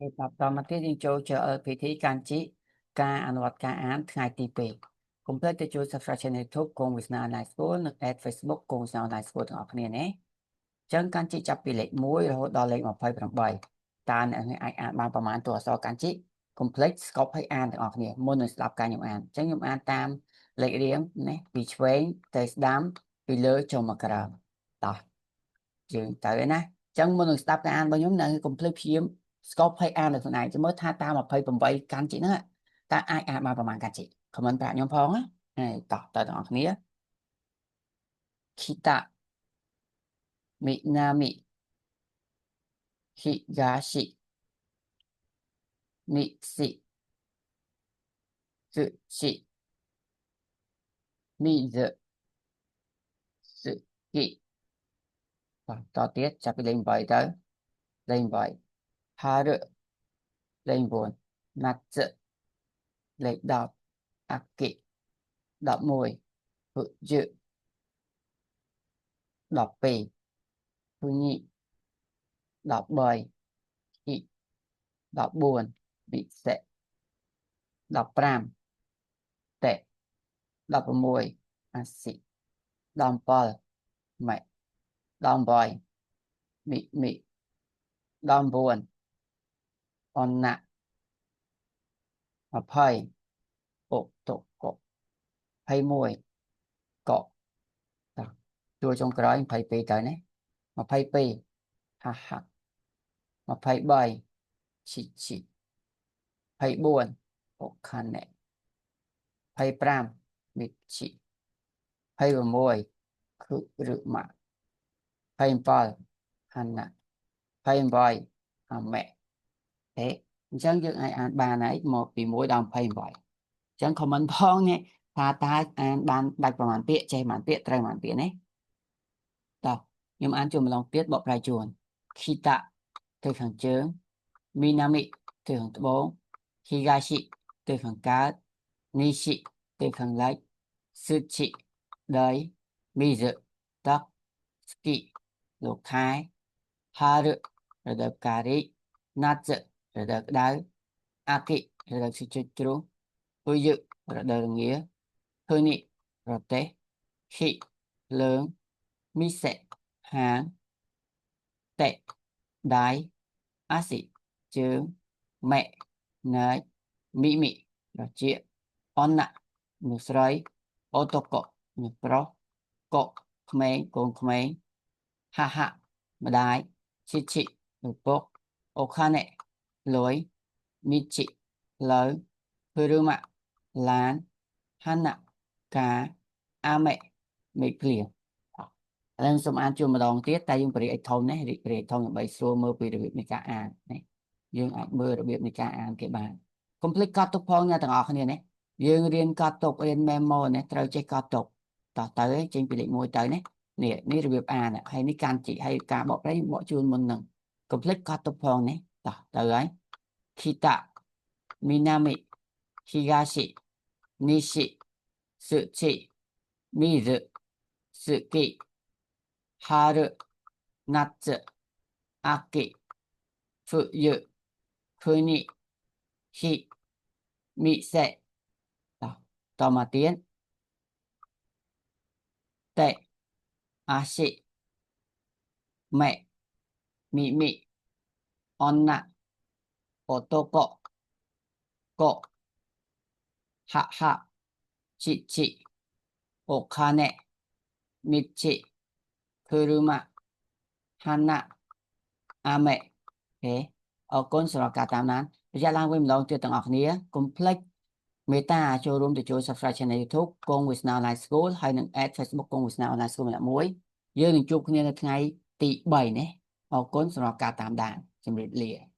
តមកទៀតយើងចូលពិធីកាន់ជីការអនុវត្តការអានថ្ងៃទី2កុំភ្លេចទៅជួយ Subscribe Channel YouTube គង់ Wisna Online School និង Add Facebook គង់ Wisna Online School ទាំងអស់គ្នាណាអញ្ចឹងកាន់ជីចាប់ពីលេខ1រហូតដល់លេខ28តើអ្នកអាចអានបានប្រមាណតួអក្សរកាន់ជីកុំភ្លេចស្កប់ឲ្យអានទាំងអស់គ្នាមុននឹងស្ដាប់ការខ្ញុំអានអញ្ចឹងខ្ញុំអានតាមលេខរៀងណាពីឆ្វេងទៅស្ដាំពីលើចូលមកក្រោមតោះយើងទៅណាអញ្ចឹងមុននឹងស្ដាប់ការអានរបស់ខ្ញុំនៅកុំភ្លេចព្យាយាមស្កប់ឲ្យអាននៅខ្លួនឯងចាំមើលថាតាម28កាន់ជីហ្នឹងតើអាចអានបានប្រមាណកាន់ជីខមមិនប្រាប់ខ្ញុំផងណាតោះតើទាំងអស់គ្នាខីតាមីណាមី東西寿司水すきតទៀតចាប់ពីលេខ8ទៅលេខ8春លេខ9夏លេខ10秋11冬12冬13ខិ14វិសិ15តេ16អសិ17ម៉ែ18មិ19អនៈ20អុតុក21កតួចុងក្រោយ22ទៅណា22ហាហា23ឈិ24អូខាណែ25មិឈិ26គឺឬម៉ា27ហាណា28អាម៉ែអញ្ចឹងយើងអាចអានបានហើយមកពី1ដល់28អញ្ចឹង comment ផងនេះថាតើអានបានដាច់ប្រហែលពាក្យចេះប្រហែលពាក្យត្រូវប្រហែលពាក្យណាតោះខ្ញុំអានចូលម្ដងទៀតបកប្រែជួន Kita ទៅខាងជើង Minami ទៅខាងត្បូង Higashi ទៅខាងកើត Nishi ទៅខាងលិច Suchi ដី Mizu ទឹក Ski លោកខែ Haru រដូវផ្ការីក Natsu រដូវក្តៅ Aki រដូវជិជ្រុះ Fuyu រដូវរងា Funi ប្រទេស Hi ភ្លើង Mise ហាង តេដៃអាស៊ីជើងម៉ែណែមីមីត្រជាអនណាមនុស្សស្រីអូតូកមនុស្សប្រុសកកក្មេងកូនក្មេងហាហាម្ដាយឈិឈិឪពុកអូខាណែលុយមីជីលើភឺរម៉ាឡានហាណាកាអាម៉ែមេភ្លៀងឥឡូវសូមអានជួនម្ដងទៀតតែយើងបរិយាធំណារីករាយធំដើម្បីស្រួលមើលពីរបៀបនៃការអានណាយើងអាចមើលរបៀបនៃការអានគេបានកុំភ្លេចកត់ទុកផងអ្នកទាំងអស់គ្នាណាយើងរៀនកត់ទុករៀន memo ណាត្រូវចេះកត់ទុកតោះទៅចេញពីលេខ1ទៅណានេះរបៀបអានហើយនេះកាន់ជីហើយការបកប្រែបកជូនមុននឹងកុំភ្លេចកត់ទុកផងណាតោះទៅហើយ Kita Minami Higashi Nishi Suchi Mizu Suki Haru, Natsu, Aki, Fuyu, Funi, Hi, Mise. Tao mà tiến. Tệ, Ashi, Mẹ, Mimi, Onna, Otoko, Ko, Ha, Chichi, Okane, Michi, Kuruma, Hana អាមេអរគុណសម្រាប់ការតាមដានរយៈឡើងវិញម្ដងទៀតទាំងអស់គ្នាកុំភ្លេចមេត្តាចូលរួមទៅជួយ Subscribe Channel YouTube គង់ Wisna Online School ហើយនិង Add Facebook គង់ Wisna Online School ម្នាក់មួយយើងនឹងជួបគ្នានៅថ្ងៃទី3នេះអរគុណសម្រាប់ការតាមដានជម្រាបលា